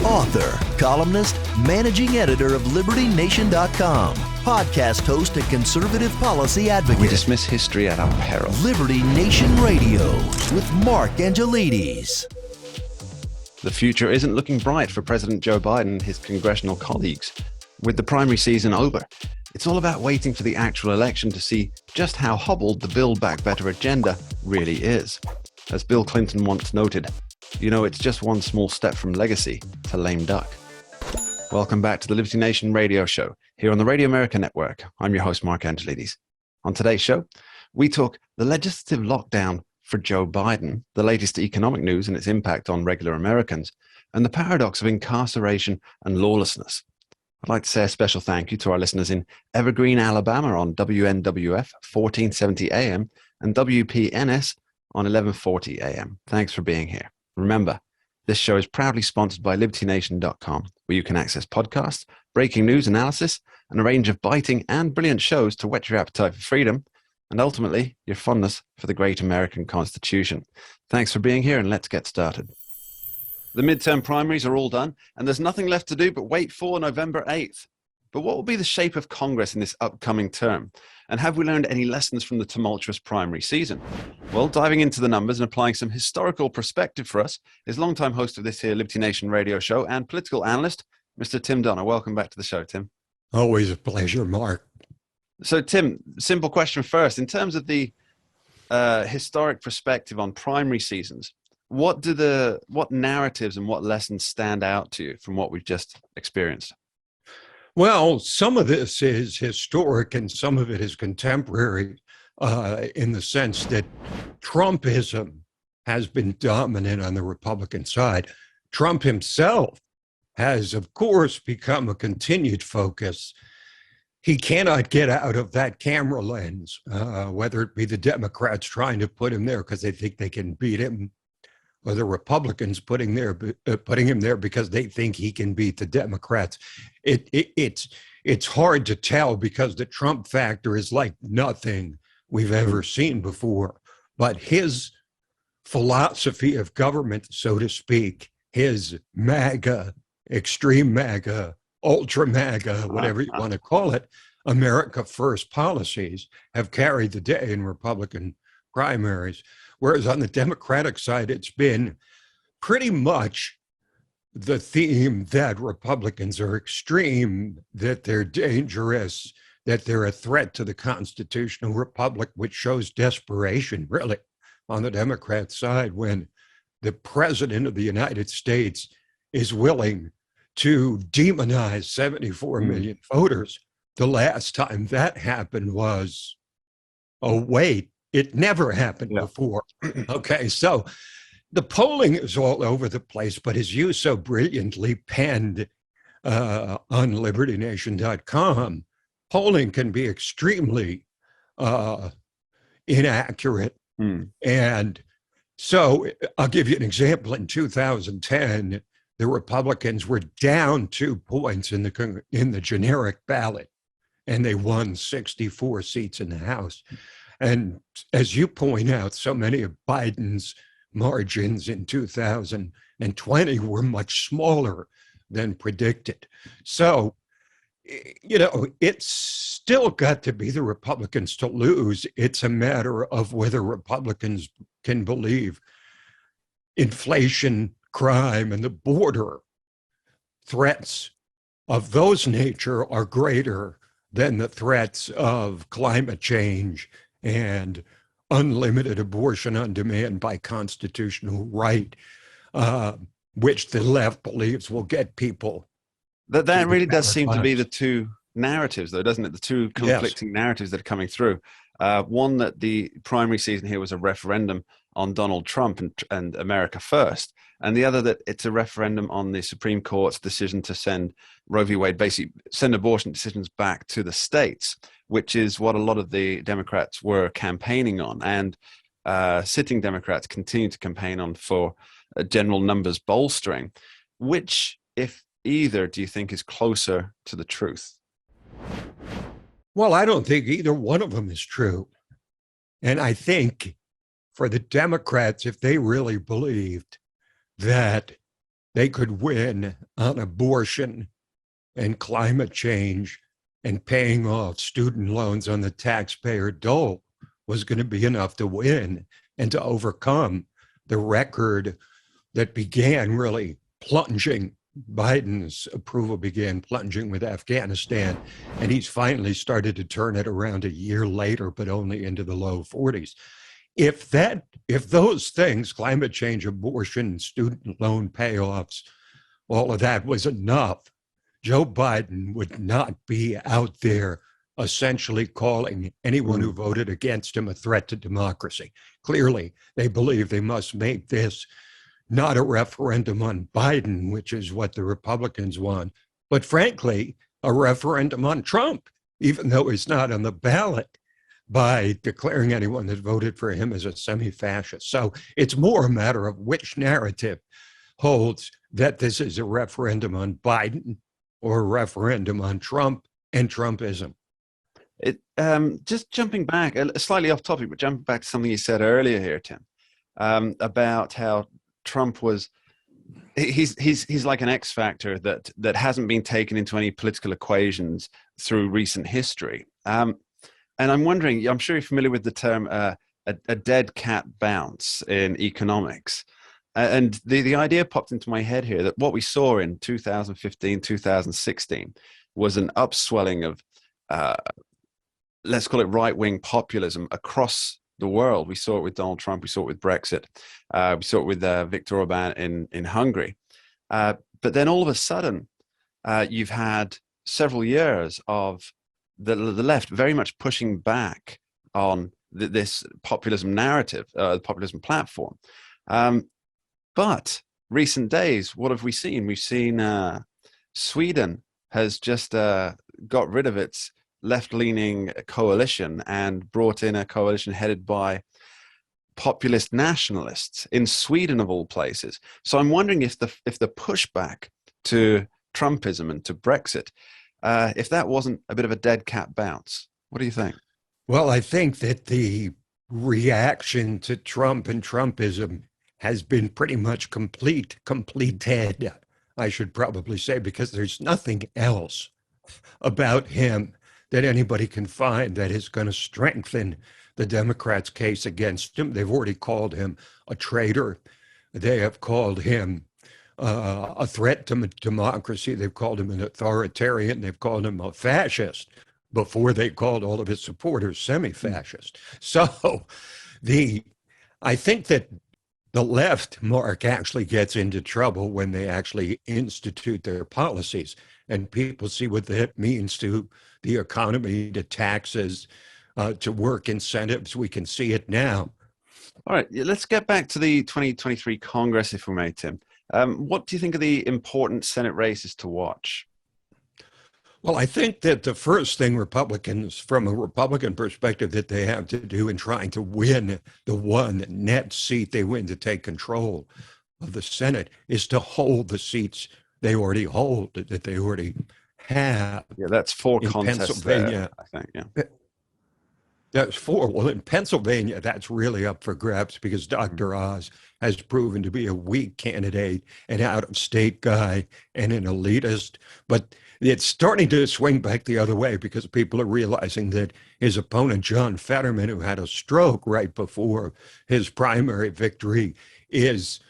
author, columnist, managing editor of LibertyNation.com, podcast host and conservative policy advocate. We dismiss history at our peril. Liberty Nation Radio with Mark Angelides. The future isn't looking bright for President Joe Biden and his congressional colleagues. With the primary season over, it's all about waiting for the actual election to see just how hobbled the Build Back Better agenda really is. As Bill Clinton once noted, it's just one small step from legacy to lame duck. Welcome back to the Liberty Nation radio show here on the Radio America Network. I'm your host, Mark Angelides. On today's show, we talk the legislative lockdown for Joe Biden, the latest economic news and its impact on regular Americans, and the paradox of incarceration and lawlessness. I'd like to say a special thank you to our listeners in Evergreen, Alabama on WNWF 1470 AM and WPNS on 1140 AM. Thanks for being here. Remember, this show is proudly sponsored by LibertyNation.com, where you can access podcasts, breaking news analysis, and a range of biting and brilliant shows to whet your appetite for freedom, and ultimately, your fondness for the great American Constitution. Thanks for being here, and let's get started. The midterm primaries are all done, and there's nothing left to do but wait for November 8th. But what will be the shape of Congress in this upcoming term? And have we learned any lessons from the tumultuous primary season? Well, diving into the numbers and applying some historical perspective for us is longtime host of this here Liberty Nation radio show and political analyst, Mr. Tim Donner. Welcome back to the show, Tim. Always a pleasure, Mark. So, Tim, simple question first. In terms of the historic perspective on primary seasons, what narratives and what lessons stand out to you from what we've just experienced? Well, some of this is historic and some of it is contemporary in the sense that Trumpism has been dominant on the Republican side. Trump himself has, of course, become a continued focus. He cannot get out of that camera lens, whether it be the Democrats trying to put him there because they think they can beat him, or the Republicans putting him there because they think he can beat the Democrats. It's hard to tell because the Trump factor is like nothing we've ever seen before. But his philosophy of government, so to speak, his MAGA, extreme MAGA, ultra MAGA, whatever you want to call it, America First policies have carried the day in Republican primaries. Whereas on the Democratic side, it's been pretty much the theme that Republicans are extreme, that they're dangerous, that they're a threat to the constitutional republic, which shows desperation, really, on the Democrat side when the president of the United States is willing to demonize 74 million voters. The last time that happened was, it never happened before. Okay, so the polling is all over the place, but as you so brilliantly penned on LibertyNation.com, polling can be extremely inaccurate. And so I'll give you an example. In 2010, the Republicans were down 2 points in the generic ballot, and they won 64 seats in the House. And as you point out, so many of Biden's margins in 2020 were much smaller than predicted. So, it's still got to be the Republicans to lose. It's a matter of whether Republicans can believe inflation, crime, and the border threats of those nature are greater than the threats of climate change and unlimited abortion on demand by constitutional right, which the left believes will get people. That really does seem to be the two narratives, though, doesn't it? The two conflicting narratives that are coming through. One, that the primary season here was a referendum on Donald Trump and America First. And the other, that it's a referendum on the Supreme Court's decision to send Roe v. Wade, basically send abortion decisions back to the states, which is what a lot of the Democrats were campaigning on. And sitting Democrats continue to campaign on for general numbers bolstering. Which, if either, do you think is closer to the truth? Well, I don't think either one of them is true. And I think for the Democrats, if they really believed that they could win on abortion and climate change and paying off student loans on the taxpayer dole was going to be enough to win and to overcome the record that began really plunging. Biden's approval began plunging with Afghanistan, and he's finally started to turn it around a year later, but only into the low 40s. If those things, climate change, abortion, student loan payoffs, all of that was enough, Joe Biden would not be out there essentially calling anyone who voted against him a threat to democracy. Clearly, they believe they must make this not a referendum on Biden, which is what the Republicans want, but frankly, a referendum on Trump, even though he's not on the ballot, by declaring anyone that voted for him as a semi-fascist. So it's more a matter of which narrative holds that this is a referendum on Biden or a referendum on Trump and Trumpism. Just jumping back, slightly off topic, but jumping back to something you said earlier here, Tim, about how Trump was, he's like an X factor that hasn't been taken into any political equations through recent history. And I'm wondering, I'm sure you're familiar with the term a dead cat bounce in economics. And the idea popped into my head here that what we saw in 2015, 2016 was an upswelling of, let's call it right-wing populism across the world. We saw it with Donald Trump. We saw it with Brexit. We saw it with Viktor Orban in Hungary. But then all of a sudden, you've had several years of the left very much pushing back on this populism narrative, the populism platform. But recent days, what have we seen? We've seen Sweden has just got rid of its left-leaning coalition and brought in a coalition headed by populist nationalists in Sweden, of all places. So I'm wondering if the pushback to Trumpism and to Brexit, if that wasn't a bit of a dead cat bounce. What do you think? Well, I think that the reaction to Trump and Trumpism has been pretty much completed, I should probably say, because there's nothing else about him that anybody can find that is going to strengthen the Democrats' case against him. They've already called him a traitor. They have called him a threat to democracy. They've called him an authoritarian. They've called him a fascist before they called all of his supporters semi-fascist. So I think that the left, Mark, actually gets into trouble when they actually institute their policies and people see what that means to the economy, to taxes, to work incentives. We can see it now. All right, let's get back to the 2023 Congress, if we may, Tim. What do you think are the important Senate races to watch? Well, I think that the first thing Republicans, from a Republican perspective, that they have to do in trying to win the one net seat they win to take control of the Senate is to hold the seats they already hold, that they already have. Yeah, that's 4 in contests Pennsylvania. there, I think, yeah. That's 4. Well, in Pennsylvania, that's really up for grabs because Dr. Oz has proven to be a weak candidate, an out-of-state guy, and an elitist. But it's starting to swing back the other way because people are realizing that his opponent, John Fetterman, who had a stroke right before his primary victory, is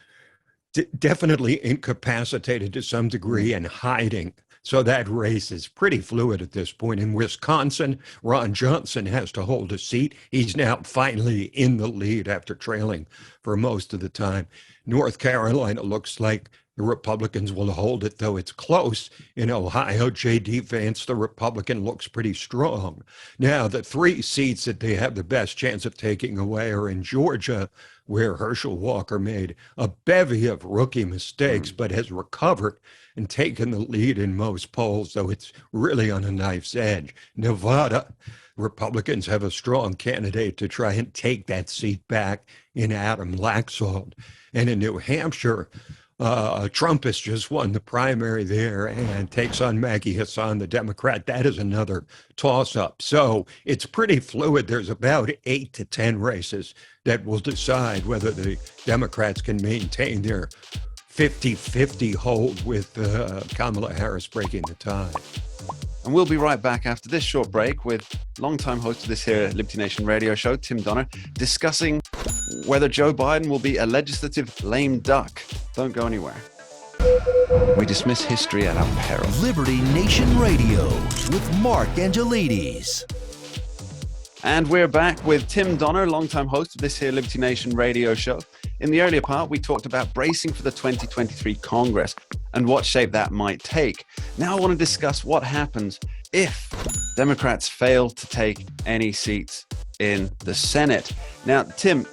definitely incapacitated to some degree and hiding. So that race is pretty fluid at this point. In Wisconsin, Ron Johnson has to hold a seat. He's now finally in the lead after trailing for most of the time. North Carolina looks like the Republicans will hold it, though it's close. In Ohio, J.D. Vance, the Republican, looks pretty strong. Now, the 3 seats that they have the best chance of taking away are in Georgia, where Herschel Walker made a bevy of rookie mistakes, but has recovered and taken the lead in most polls, though it's really on a knife's edge. Nevada, Republicans have a strong candidate to try and take that seat back in Adam Laxalt. And in New Hampshire, Trump has just won the primary there and takes on Maggie Hassan, the Democrat. That is another toss-up. So it's pretty fluid. There's about 8 to 10 races that will decide whether the Democrats can maintain their 50-50 hold with Kamala Harris breaking the tie. And we'll be right back after this short break with longtime host of this here Liberty Nation radio show, Tim Donner, discussing whether Joe Biden will be a legislative lame duck. Don't go anywhere. We dismiss history at our peril. Liberty Nation Radio with Mark Angelides. And we're back with Tim Donner, longtime host of this here Liberty Nation radio show. In the earlier part, we talked about bracing for the 2023 Congress and what shape that might take. Now I want to discuss what happens if Democrats fail to take any seats in the Senate. Now, Tim,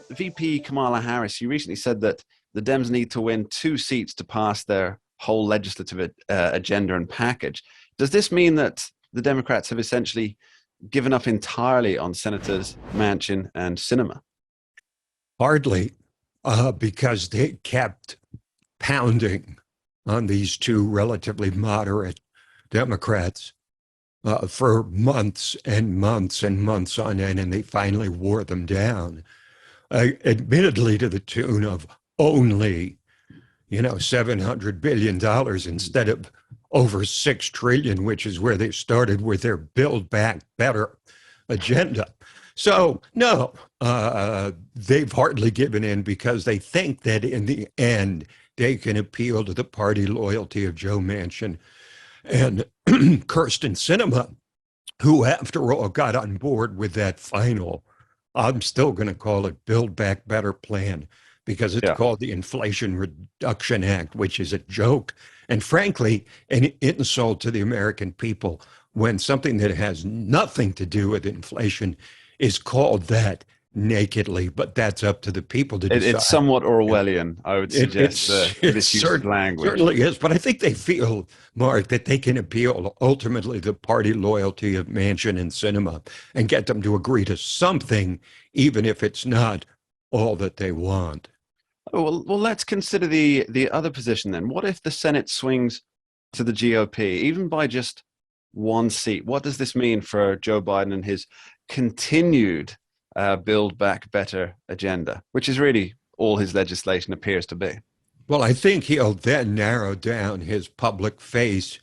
VP Kamala Harris, you recently said that the Dems need to win 2 seats to pass their whole legislative agenda and package. Does this mean that the Democrats have essentially given up entirely on Senators Manchin and Sinema? Hardly, because they kept pounding on these 2 relatively moderate Democrats for months and months and months on end, and they finally wore them down, admittedly to the tune of only, $700 billion instead of over $6 trillion, which is where they started with their Build Back Better agenda. So, no, they've hardly given in because they think that in the end, they can appeal to the party loyalty of Joe Manchin and Kyrsten Sinema, who, after all, got on board with that final, I'm still going to call it Build Back Better plan, because it's called the Inflation Reduction Act, which is a joke and, frankly, an insult to the American people when something that has nothing to do with inflation is called that nakedly, but that's up to the people to decide. It's somewhat Orwellian, I would suggest, this use of language. Certainly is, but I think they feel, Mark, that they can appeal ultimately the party loyalty of Manchin and Sinema and get them to agree to something, even if it's not all that they want. Well, let's consider the other position then. What if the Senate swings to the GOP, even by just 1 seat? What does this mean for Joe Biden and his continued Build Back Better agenda, which is really all his legislation appears to be? Well, I think he'll then narrow down his public face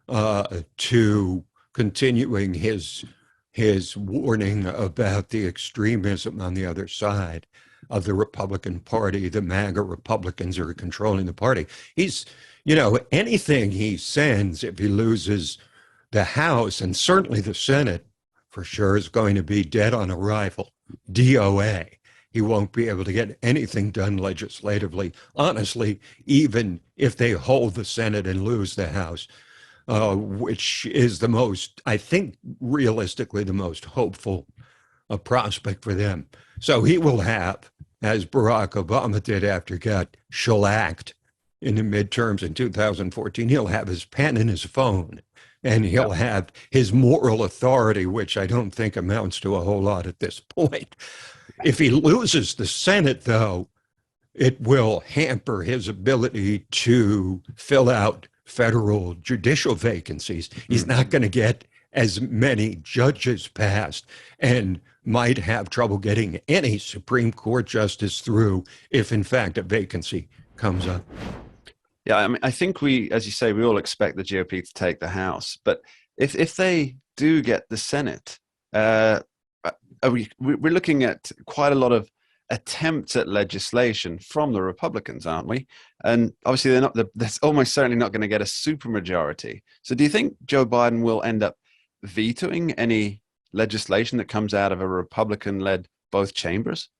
to continuing his warning about the extremism on the other side of the Republican Party, the MAGA Republicans who are controlling the party. He's, anything he sends, if he loses the House and certainly the Senate, for sure, is going to be dead on arrival, DOA. He won't be able to get anything done legislatively. Honestly, even if they hold the Senate and lose the House, which is the most, I think, realistically, the most hopeful prospect for them. So he will have, as Barack Obama did after he got shellacked in the midterms in 2014, he'll have his pen and his phone, and he'll have his moral authority, which I don't think amounts to a whole lot at this point. If he loses the Senate, though, it will hamper his ability to fill out federal judicial vacancies. He's not going to get as many judges passed and might have trouble getting any Supreme Court justice through if, in fact, a vacancy comes up. Yeah, I mean, I think as you say, we all expect the GOP to take the House. But if they do get the Senate, we're looking at quite a lot of attempts at legislation from the Republicans, aren't we? And obviously, they're almost certainly not going to get a supermajority. So do you think Joe Biden will end up vetoing any legislation that comes out of a Republican-led both chambers?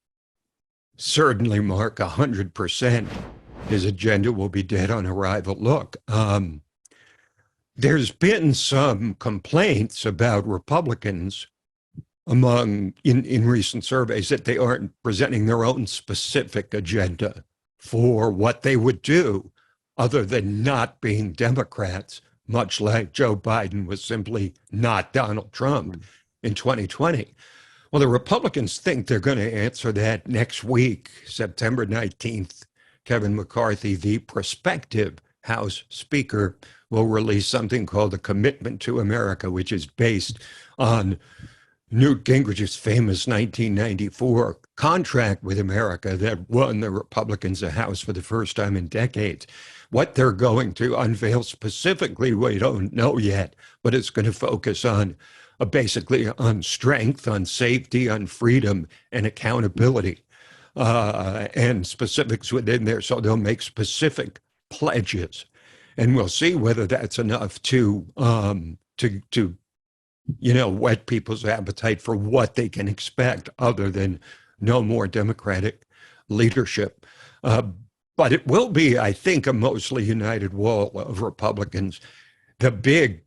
Certainly, Mark, 100%. His agenda will be dead on arrival. Look, there's been some complaints about Republicans in recent surveys that they aren't presenting their own specific agenda for what they would do other than not being Democrats, much like Joe Biden was simply not Donald Trump in 2020. Well, the Republicans think they're going to answer that next week, September 19th. Kevin McCarthy, the prospective House Speaker, will release something called the Commitment to America, which is based on Newt Gingrich's famous 1994 contract with America that won the Republicans the House for the first time in decades. What they're going to unveil specifically, we don't know yet, but it's going to focus on basically on strength, on safety, on freedom, and accountability, and specifics within there. So they'll make specific pledges, and we'll see whether that's enough to whet people's appetite for what they can expect other than no more Democratic leadership. But it will be, I think, a mostly united wall of Republicans. The big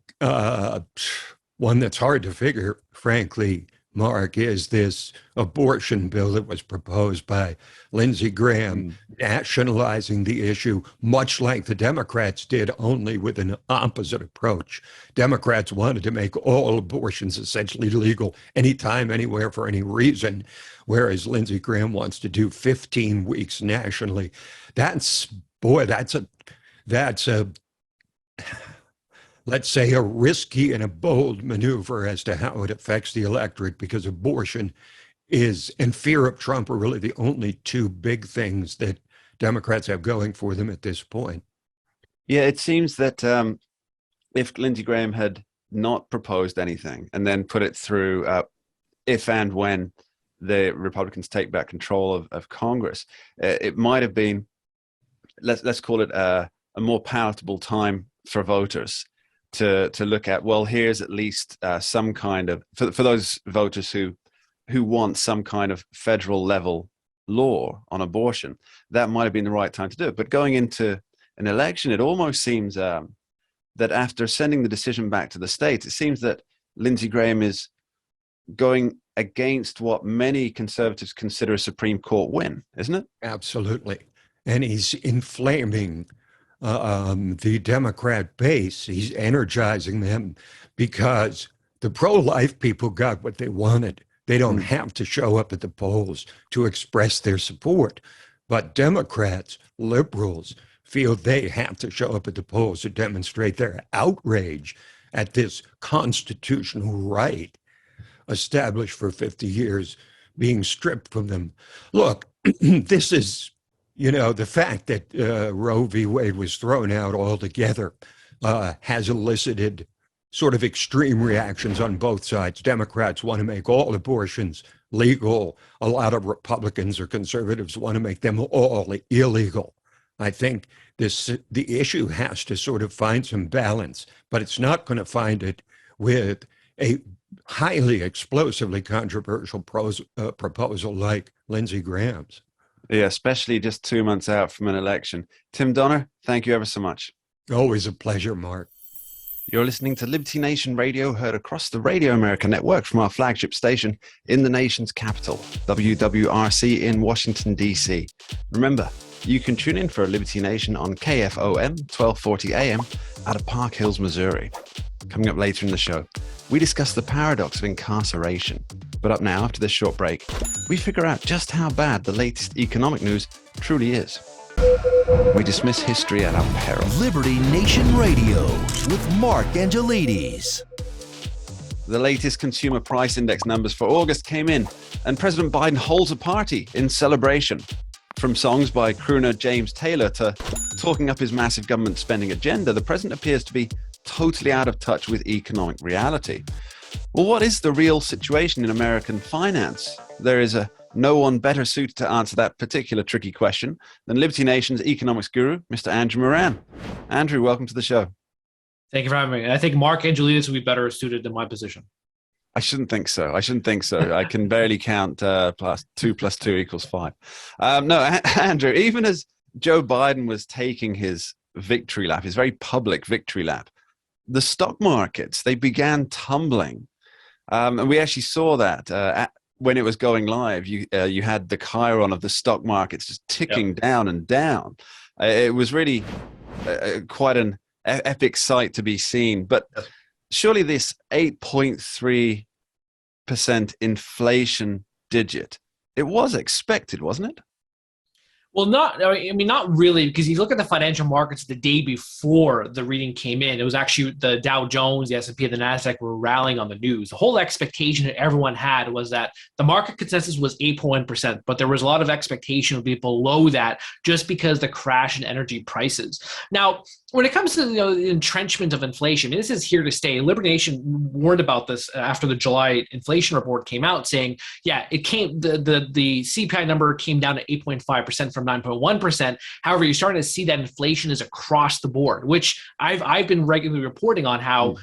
one that's hard to figure, frankly, Mark, is this abortion bill that was proposed by Lindsey Graham, nationalizing the issue, much like the Democrats did, only with an opposite approach. Democrats wanted to make all abortions essentially legal anytime, anywhere, for any reason, whereas Lindsey Graham wants to do 15 weeks nationally. That's a let's say, a risky and a bold maneuver as to how it affects the electorate, because abortion and fear of Trump are really the only two big things that Democrats have going for them at this point. Yeah, it seems that if Lindsey Graham had not proposed anything and then put it through if and when the Republicans take back control of Congress, it might have been, let's call it a more palatable time for voters to look at. Well, here's at least some kind of, for those voters who want some kind of federal level law on abortion, that might have been the right time to do it. But going into an election, it almost seems that after sending the decision back to the states, it seems that Lindsey Graham is going against what many conservatives consider a Supreme Court win, isn't it? Absolutely. And he's inflaming the Democrat base. He's energizing them because the pro-life people got what they wanted. They don't have to show up at the polls to express their support. But Democrats, liberals, feel they have to show up at the polls to demonstrate their outrage at this constitutional right established for 50 years being stripped from them. Look, this is, the fact that Roe v. Wade was thrown out altogether has elicited sort of extreme reactions on both sides. Democrats want to make all abortions legal. A lot of Republicans or conservatives want to make them all illegal. I think the issue has to sort of find some balance, but it's not going to find it with a highly explosively controversial proposal like Lindsey Graham's. Yeah, especially just 2 months out from an election. Tim Donner, thank you ever so much. Always a pleasure, Mark. You're listening to Liberty Nation Radio, heard across the Radio America network from our flagship station in the nation's capital, WWRC in Washington, D.C. Remember, you can tune in for Liberty Nation on KFOM 1240 AM out of Park Hills, Missouri. Coming up later in the show, we discuss the paradox of incarceration. But up now, after this short break, we figure out just how bad the latest economic news truly is. We dismiss history at our peril. Liberty Nation Radio with Mark Angelides. The latest consumer price index numbers for August came in, and President Biden holds a party in celebration. From songs by crooner James Taylor to talking up his massive government spending agenda, the president appears to be totally out of touch with economic reality. Well, what is the real situation in American finance? There is no one better suited to answer that particular tricky question than Liberty Nation's economics guru, Mr. Andrew Moran. Andrew, welcome to the show. Thank you for having me. I think Mark Angelides would be better suited in my position. I shouldn't think so. I can barely count +2 + 2 = 5. No, Andrew, even as Joe Biden was taking his victory lap, his very public victory lap, the stock markets, they began tumbling. And we actually saw that when it was going live. You had the chyron of the stock markets just ticking down and down. It was really quite an epic sight to be seen. But surely this 8.3% inflation digit, it was expected, wasn't it? Well, not really, because you look at the financial markets the day before the reading came in, it was actually the Dow Jones, the S&P, and the Nasdaq were rallying on the news. The whole expectation that everyone had was that the market consensus was 8.1%, but there was a lot of expectation of be below that just because the crash in energy prices. Now, when it comes to the entrenchment of inflation, this is here to stay. Liberty Nation warned about this after the July inflation report came out, saying, yeah, the CPI number came down to 8.5% from 9.1%. However, you're starting to see that inflation is across the board, which I've been regularly reporting on how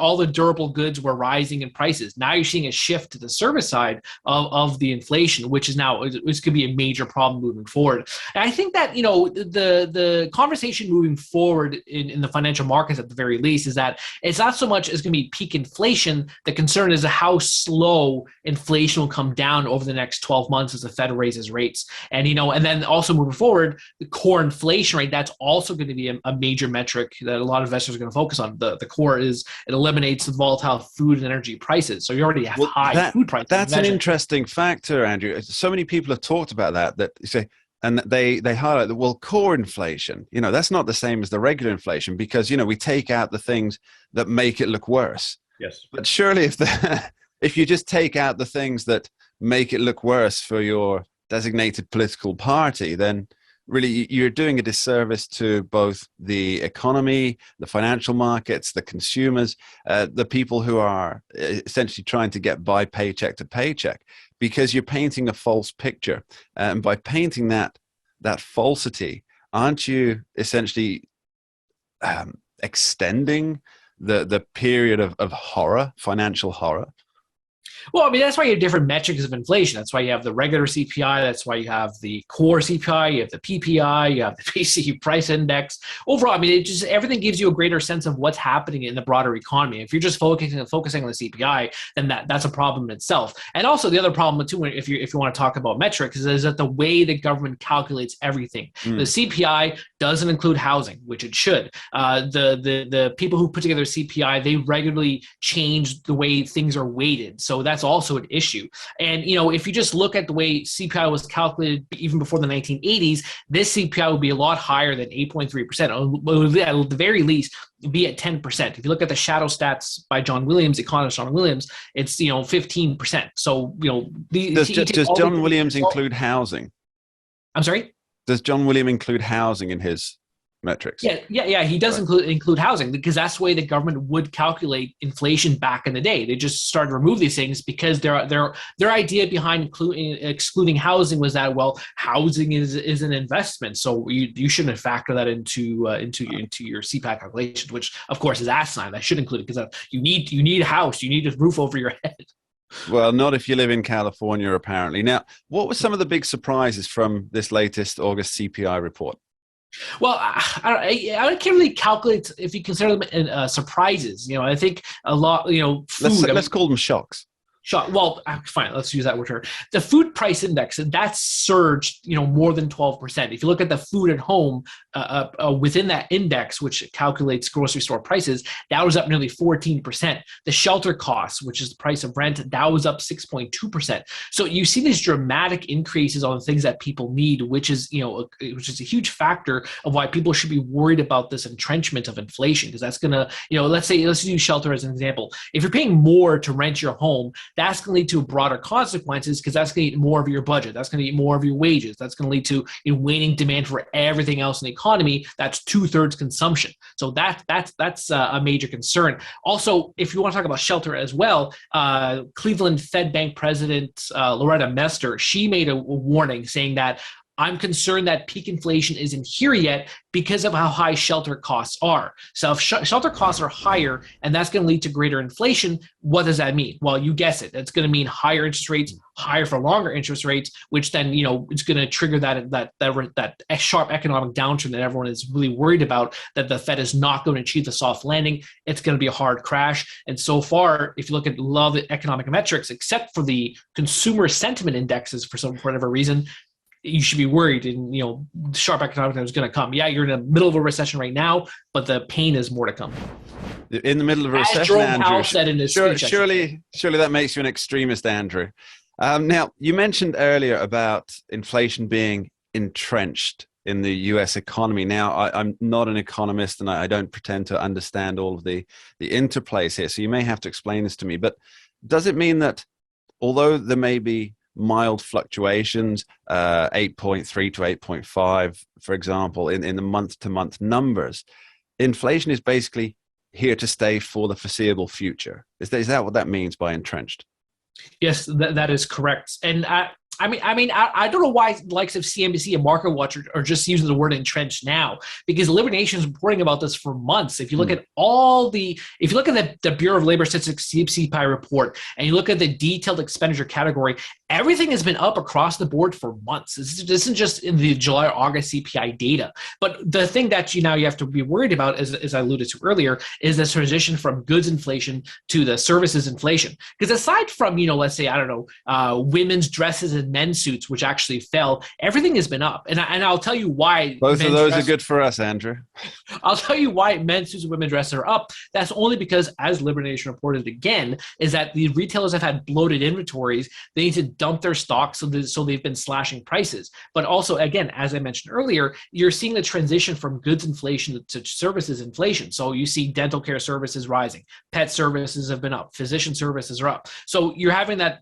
all the durable goods were rising in prices. Now you're seeing a shift to the service side of the inflation, which is now, this could be a major problem moving forward. And I think that, the conversation moving forward in the financial markets at the very least is that it's not so much as going to be peak inflation. The concern is how slow inflation will come down over the next 12 months as the Fed raises rates. And, and then also moving forward, the core inflation rate, that's also going to be a major metric that a lot of investors are going to focus on. The core is, it eliminates the volatile food and energy prices. So you already have high food prices. That's an interesting factor, Andrew. So many people have talked about that you say, and they highlight that, well, core inflation, that's not the same as the regular inflation because, we take out the things that make it look worse. Yes. But surely if you just take out the things that make it look worse for your designated political party, then really you're doing a disservice to both the economy, the financial markets, the consumers, the people who are essentially trying to get by paycheck to paycheck, because you're painting a false picture. And by painting that falsity, aren't you essentially extending the period of horror, financial horror? Well, that's why you have different metrics of inflation. That's why you have the regular CPI. That's why you have the core CPI. You have the PPI. You have the basic price index. Overall, everything gives you a greater sense of what's happening in the broader economy. If you're just focusing on the CPI, then that's a problem in itself. And also the other problem too, if you want to talk about metrics, is that the way the government calculates everything. The CPI doesn't include housing, which it should. The people who put together CPI, they regularly change the way things are weighted. So that's also an issue. And, if you just look at the way CPI was calculated even before the 1980s, this CPI would be a lot higher than 8.3%. At the very least, be at 10%. If you look at the shadow stats by economist John Williams, it's, 15%. So, does John Williams include housing? I'm sorry? Does John Williams include housing in his metrics? Yeah. He does include housing because that's the way the government would calculate inflation back in the day. They just started to remove these things because their idea behind excluding housing was that, well, housing is an investment, so you shouldn't factor that into your CPI calculations, which of course is asinine. That should include it because you need a house, you need a roof over your head. Well, not if you live in California, apparently. Now, what were some of the big surprises from this latest August CPI report? Well, I can't really calculate if you consider them surprises. I think a lot. Food. Let's call them shocks. Well, fine. Let's use that word. The food price index, and that's surged, more than 12%. If you look at the food at home within that index, which calculates grocery store prices, that was up nearly 14%. The shelter costs, which is the price of rent, that was up 6.2%. So you see these dramatic increases on the things that people need, which is a huge factor of why people should be worried about this entrenchment of inflation, because that's gonna, let's use shelter as an example. If you're paying more to rent your home, that's going to lead to broader consequences because that's going to eat more of your budget. That's going to eat more of your wages. That's going to lead to waning demand for everything else in the economy. That's 2/3 consumption. So that's a major concern. Also, if you want to talk about shelter as well, Cleveland Fed Bank President Loretta Mester, she made a warning saying that I'm concerned that peak inflation isn't here yet because of how high shelter costs are. So if shelter costs are higher and that's going to lead to greater inflation, what does that mean? Well, you guess it. It's going to mean higher interest rates, higher for longer interest rates, which then, it's going to trigger that sharp economic downturn that everyone is really worried about, that the Fed is not going to achieve the soft landing. It's going to be a hard crash. And so far, if you look at a lot of the economic metrics, except for the consumer sentiment indexes for whatever reason, you should be worried, and sharp economic is going to come. Yeah, you're in the middle of a recession right now, but the pain is more to come. In the middle of a recession, Jerome Andrew, Powell said in his speech, surely that makes you an extremist, Andrew. Now, you mentioned earlier about inflation being entrenched in the US economy. Now, I'm not an economist and I don't pretend to understand all of the interplays here. So you may have to explain this to me. But does it mean that although there may be mild fluctuations, 8.3 to 8.5, for example, in the month-to-month numbers, inflation is basically here to stay for the foreseeable future? Is that what that means by entrenched? Yes, that is correct. And I don't know why the likes of CNBC and Market Watch are just using the word entrenched now, because Liberty Nation is reporting about this for months. If you look at if you look at the Bureau of Labor Statistics CPI report and you look at the detailed expenditure category, everything has been up across the board for months. This isn't just in the July or August CPI data. But the thing that you have to be worried about, as I alluded to earlier, is the transition from goods inflation to the services inflation. Because aside from, let's say, I don't know, women's dresses and men's suits, which actually fell, everything has been up. And I'll tell you why. Both of those are good for us, Andrew. I'll tell you why men's suits and women's dresses are up. That's only because, as Liberty Nation reported again, is that the retailers have had bloated inventories. They need to dump their stock, so they've been slashing prices. But also, again, as I mentioned earlier, you're seeing the transition from goods inflation to services inflation. So you see dental care services rising, pet services have been up, physician services are up. So you're having that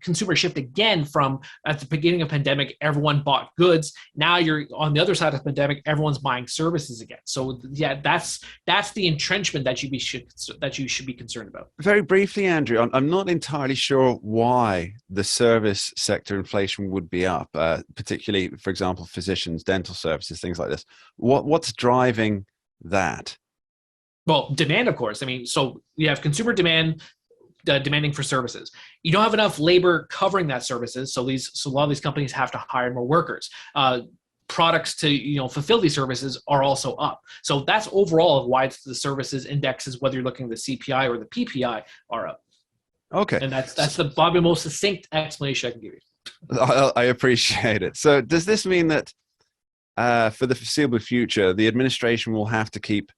consumer shift again from at the beginning of pandemic, everyone bought goods. Now you're on the other side of the pandemic, everyone's buying services again. So yeah, that's the entrenchment that you should be concerned about. Very briefly, Andrew, I'm not entirely sure why the service sector inflation would be up, particularly, for example, physicians, dental services, things like this. What's driving that? Well, demand, of course. I mean, so you have consumer demand, demanding for services. You don't have enough labor covering that services, so a lot of these companies have to hire more workers. Products to fulfill these services are also up. So that's overall why the services indexes, whether you're looking at the CPI or the PPI, are up. Okay, and that's the most succinct explanation I can give you. I appreciate it. So does this mean that for the foreseeable future, the administration will have to keep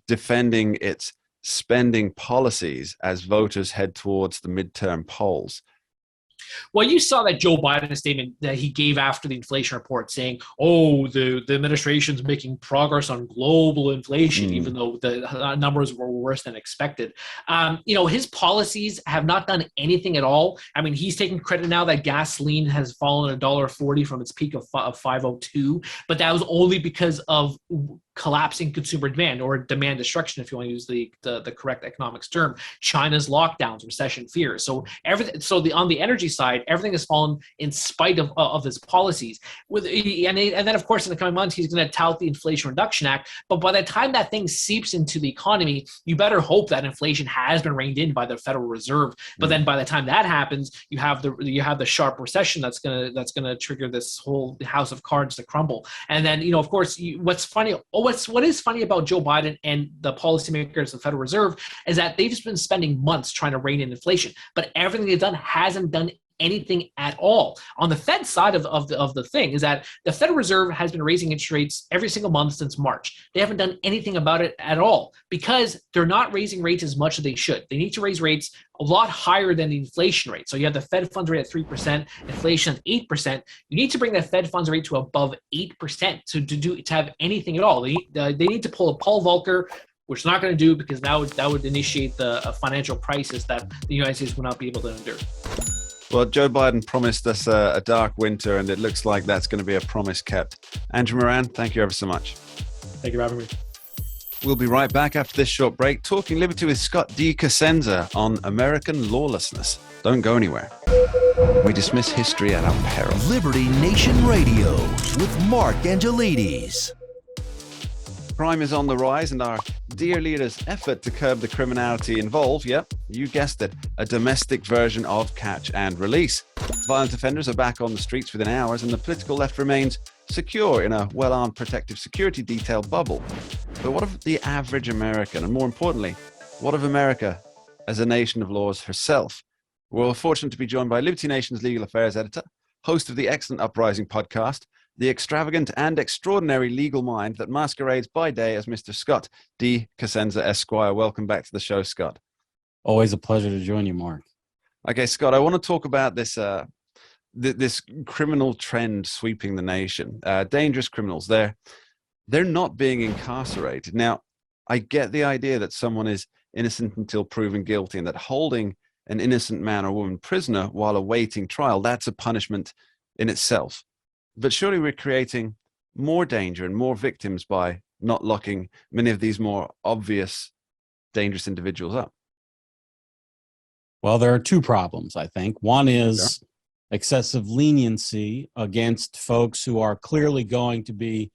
defending its spending policies as voters head towards the midterm polls? Well, you saw that Joe Biden statement that he gave after the inflation report saying, the administration's making progress on global inflation, even though the numbers were worse than expected. His policies have not done anything at all. I mean, he's taking credit now that gasoline has fallen $1.40 from its peak of $5.02, but that was only because of collapsing consumer demand, or demand destruction, if you want to use the correct economics term. China's lockdowns, recession fears. So on the energy side, everything has fallen in spite of his policies. And then of course in the coming months he's going to tout the Inflation Reduction Act. But by the time that thing seeps into the economy, you better hope that inflation has been reined in by the Federal Reserve. But then by the time that happens, you have the sharp recession that's gonna trigger this whole house of cards to crumble. And then of course what is funny about Joe Biden and the policymakers of the Federal Reserve is that they've just been spending months trying to rein in inflation, but everything they've done hasn't done anything at all. On the Fed side of the thing is that the Federal Reserve has been raising interest rates every single month since March. They haven't done anything about it at all because they're not raising rates as much as they should. They need to raise rates a lot higher than the inflation rate. So you have the Fed funds rate at 3%, inflation at 8%. You need to bring the Fed funds rate to above 8% to have anything at all. They need to pull a Paul Volcker, which they're not going to do because that would initiate the financial crisis that the United States will not be able to endure. Well, Joe Biden promised us a dark winter, and it looks like that's going to be a promise kept. Andrew Moran, thank you ever so much. Thank you for having me. We'll be right back after this short break, talking Liberty with Scott D. Cosenza on American lawlessness. Don't go anywhere. We dismiss history at our peril. Liberty Nation Radio with Mark Angelides. Crime is on the rise, and our dear leader's effort to curb the criminality involved, yep, you guessed it, a domestic version of catch and release. Violent offenders are back on the streets within hours, and the political left remains secure in a well-armed protective security detail bubble. But what of the average American? And more importantly, what of America as a nation of laws herself? We're fortunate to be joined by Liberty Nation's legal affairs editor, host of the excellent Uprising podcast, the extravagant and extraordinary legal mind that masquerades by day as Mr. Scott D. Cosenza, Esquire. Welcome back to the show, Scott. Always a pleasure to join you, Mark. Okay, Scott, I want to talk about this this criminal trend sweeping the nation. Dangerous criminals, they're not being incarcerated. Now, I get the idea that someone is innocent until proven guilty, and that holding an innocent man or woman prisoner while awaiting trial, that's a punishment in itself. But surely we're creating more danger and more victims by not locking many of these more obvious dangerous individuals up. Well, there are two problems, I think. One is excessive leniency against folks who are clearly going to be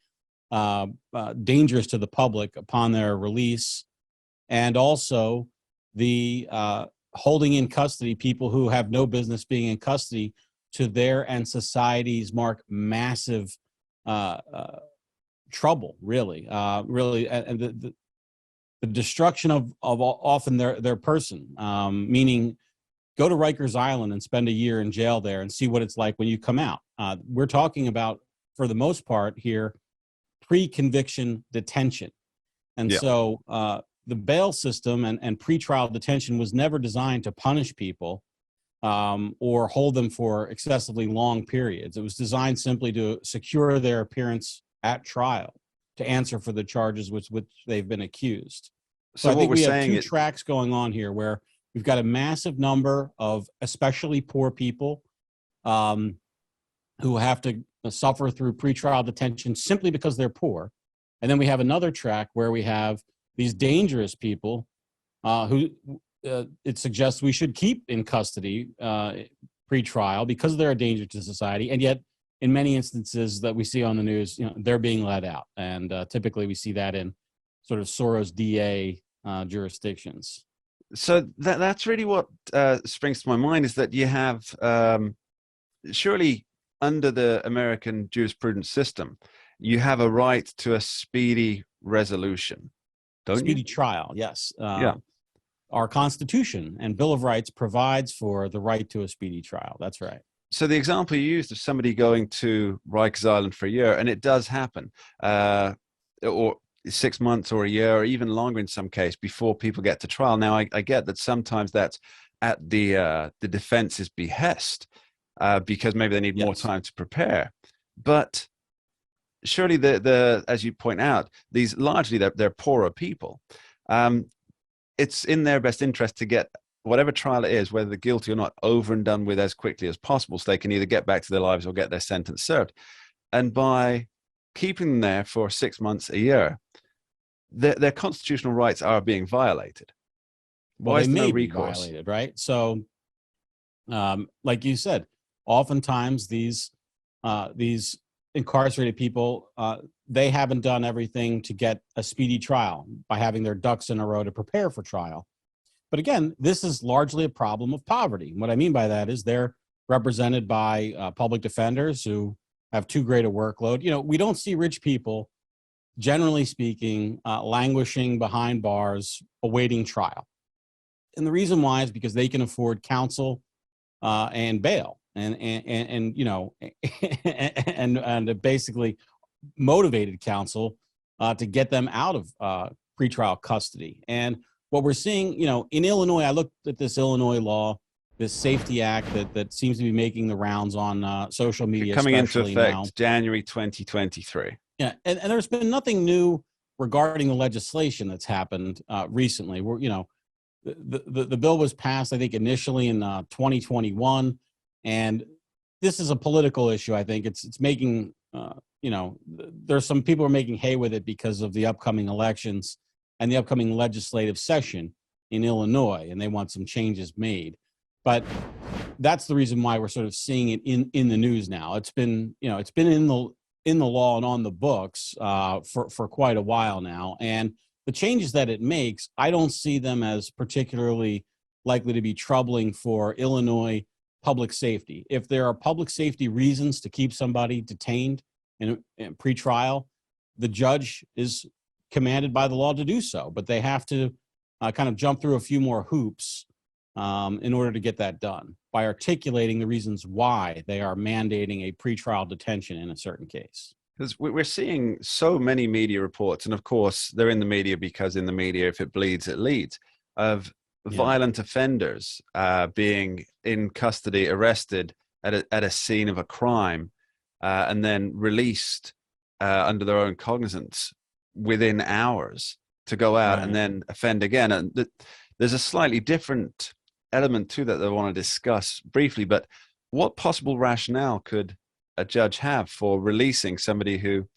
dangerous to the public upon their release, and also the holding in custody people who have no business being in custody to their and society's massive trouble, really, and the destruction of often their person, meaning go to Rikers Island and spend a year in jail there and see what it's like when you come out. We're talking about, for the most part here, pre-conviction detention. And so the bail system and pretrial detention was never designed to punish people or hold them for excessively long periods. It was designed simply to secure their appearance at trial, to answer for the charges which they've been accused. So I think we have two tracks going on here, where we've got a massive number of especially poor people who have to suffer through pretrial detention simply because they're poor. And then we have another track where we have these dangerous people who it suggests we should keep in custody pretrial because they're a danger to society. And yet, in many instances that we see on the news, they're being let out. And typically we see that in sort of Soros DA jurisdictions. So that's really what springs to my mind, is that you have, surely under the American jurisprudence system, you have a right to a speedy resolution, don't you? Speedy trial, yes. Our Constitution and Bill of Rights provides for the right to a speedy trial. That's right. So the example you used of somebody going to Rikers Island for a year, and it does happen, or 6 months or a year, or even longer in some case, before people get to trial. Now, I get that sometimes that's at the defense's behest, because maybe they need more time to prepare. But surely, as you point out, these largely they're poorer people. It's in their best interest to get whatever trial it is, whether they're guilty or not, over and done with as quickly as possible, so they can either get back to their lives or get their sentence served. And by keeping them there for 6 months, a year, their constitutional rights are being violated. Well, they may be violated, right? So, like you said, oftentimes these incarcerated people, they haven't done everything to get a speedy trial by having their ducks in a row to prepare for trial. But again, this is largely a problem of poverty. What I mean by that is they're represented by public defenders who have too great a workload. We don't see rich people, generally speaking, languishing behind bars awaiting trial. And the reason why is because they can afford counsel and bail, and basically motivated counsel to get them out of pretrial custody. And what we're seeing, in Illinois, I looked at this Illinois law, this Safety Act that seems to be making the rounds on social media. Coming into effect now. January 2023. Yeah, and there's been nothing new regarding the legislation that's happened recently. The bill was passed, I think, initially in 2021, and this is a political issue. I think it's making there's some people who are making hay with it because of the upcoming elections and the upcoming legislative session in Illinois, and they want some changes made. But that's the reason why we're sort of seeing it in the news now. It's been in the law and on the books for quite a while now, and the changes that it makes, I don't see them as particularly likely to be troubling for Illinois public safety. If there are public safety reasons to keep somebody detained in pretrial, the judge is commanded by the law to do so, but they have to kind of jump through a few more hoops in order to get that done by articulating the reasons why they are mandating a pretrial detention in a certain case. Because we're seeing so many media reports, and of course they're in the media because in the media, if it bleeds, it leads, of violent offenders being in custody, arrested, at a scene of a crime and then released under their own cognizance within hours to go out and then offend again. And there's a slightly different element to that I want to discuss briefly, but what possible rationale could a judge have for releasing somebody who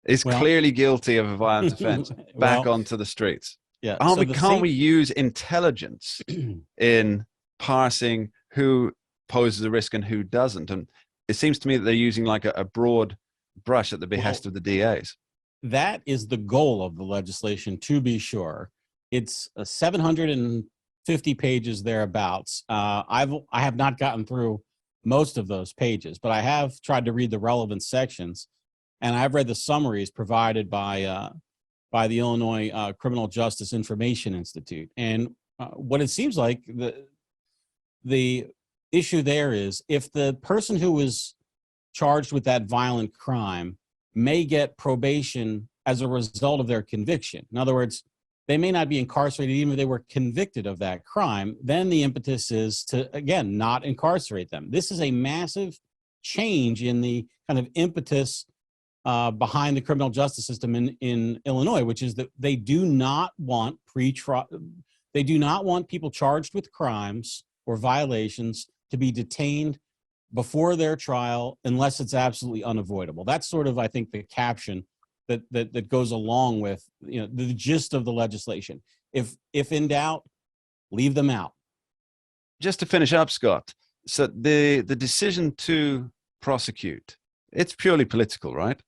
is clearly guilty of a violent offense back onto the streets? Yeah. Can't we use intelligence in parsing who poses a risk and who doesn't? And it seems to me that they're using like a broad brush at the behest of the DAs. That is the goal of the legislation, to be sure. It's 750 pages thereabouts. I have not gotten through most of those pages, but I have tried to read the relevant sections, and I've read the summaries provided by the Illinois Criminal Justice Information Institute. And what it seems like the issue there is, if the person who was charged with that violent crime may get probation as a result of their conviction. In other words, they may not be incarcerated even if they were convicted of that crime. Then the impetus is to, again, not incarcerate them. This is a massive change in the kind of impetus behind the criminal justice system in Illinois, which is that they do not want they do not want people charged with crimes or violations to be detained before their trial unless it's absolutely unavoidable. That's sort of, I think, the caption that goes along with, you know, the gist of the legislation. If in doubt, leave them out. Just to finish up, Scott, so the decision to prosecute, it's purely political, right?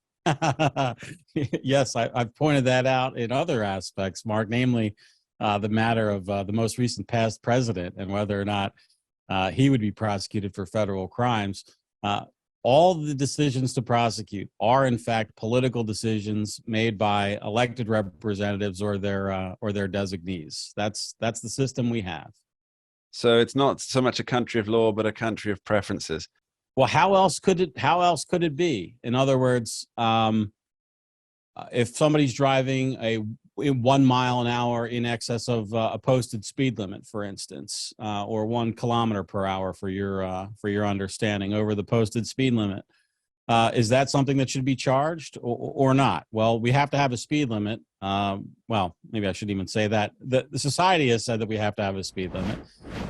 Yes, I've pointed that out in other aspects, Mark, namely the matter of the most recent past president and whether or not he would be prosecuted for federal crimes. All the decisions to prosecute are, in fact, political decisions made by elected representatives or their designees. That's the system we have. So it's not so much a country of law, but a country of preferences. Well, how else could it be? In other words, if somebody's driving a 1 mile an hour in excess of a posted speed limit, for instance, or 1 kilometer per hour for your understanding over the posted speed limit, is that something that should be charged or not? Well, we have to have a speed limit. Well, maybe I shouldn't even say that. The society has said that we have to have a speed limit,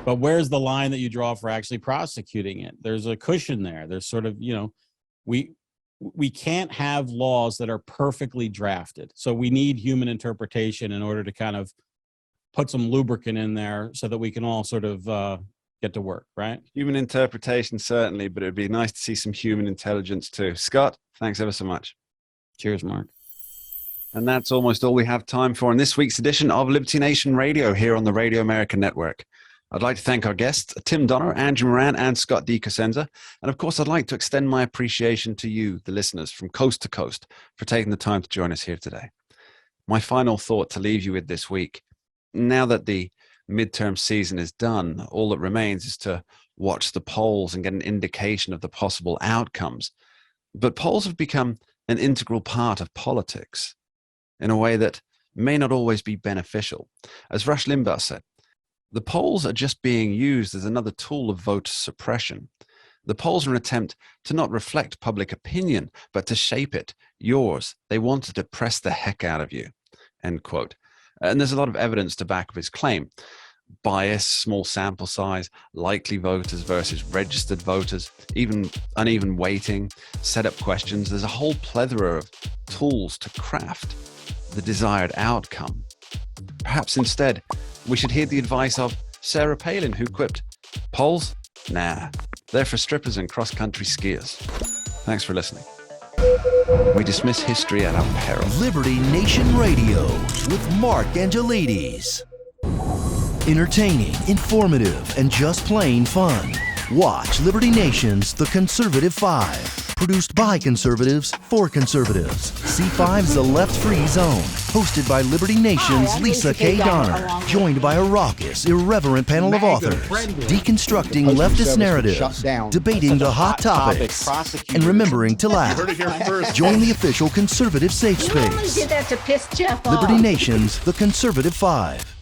but where's the line that you draw for actually prosecuting it? There's a cushion there. There's sort of, you know, we can't have laws that are perfectly drafted. So we need human interpretation in order to kind of put some lubricant in there so that we can all sort of get to work, right? Human interpretation, certainly, but it'd be nice to see some human intelligence too. Scott, thanks ever so much. Cheers, Mark. And that's almost all we have time for in this week's edition of Liberty Nation Radio here on the Radio American Network. I'd like to thank our guests, Tim Donner, Andrew Moran, and Scott DeCosenza. And of course, I'd like to extend my appreciation to you, the listeners from coast to coast, for taking the time to join us here today. My final thought to leave you with this week, now that the midterm season is done, all that remains is to watch the polls and get an indication of the possible outcomes. But polls have become an integral part of politics in a way that may not always be beneficial. As Rush Limbaugh said, the polls are just being used as another tool of voter suppression. The polls are an attempt to not reflect public opinion, but to shape it, yours. They want to depress the heck out of you, end quote. And there's a lot of evidence to back up his claim. Bias, small sample size, likely voters versus registered voters, even uneven weighting, set-up questions. There's a whole plethora of tools to craft the desired outcome. Perhaps instead, we should hear the advice of Sarah Palin, who quipped, "Polls? Nah, they're for strippers and cross-country skiers." Thanks for listening. We dismiss history at our peril. Liberty Nation Radio with Mark Angelides. Entertaining, informative, and just plain fun. Watch Liberty Nation's The Conservative 5. Produced by conservatives for conservatives. C5's The Left Free Zone. Hosted by Liberty Nation's Lisa K. Donner. Joined by a raucous, irreverent panel of authors. Deconstructing leftist narratives. Debating the hot topics. And remembering to laugh. Join the official conservative safe You only space. did that to piss Jeff off. Liberty Nation's The Conservative 5.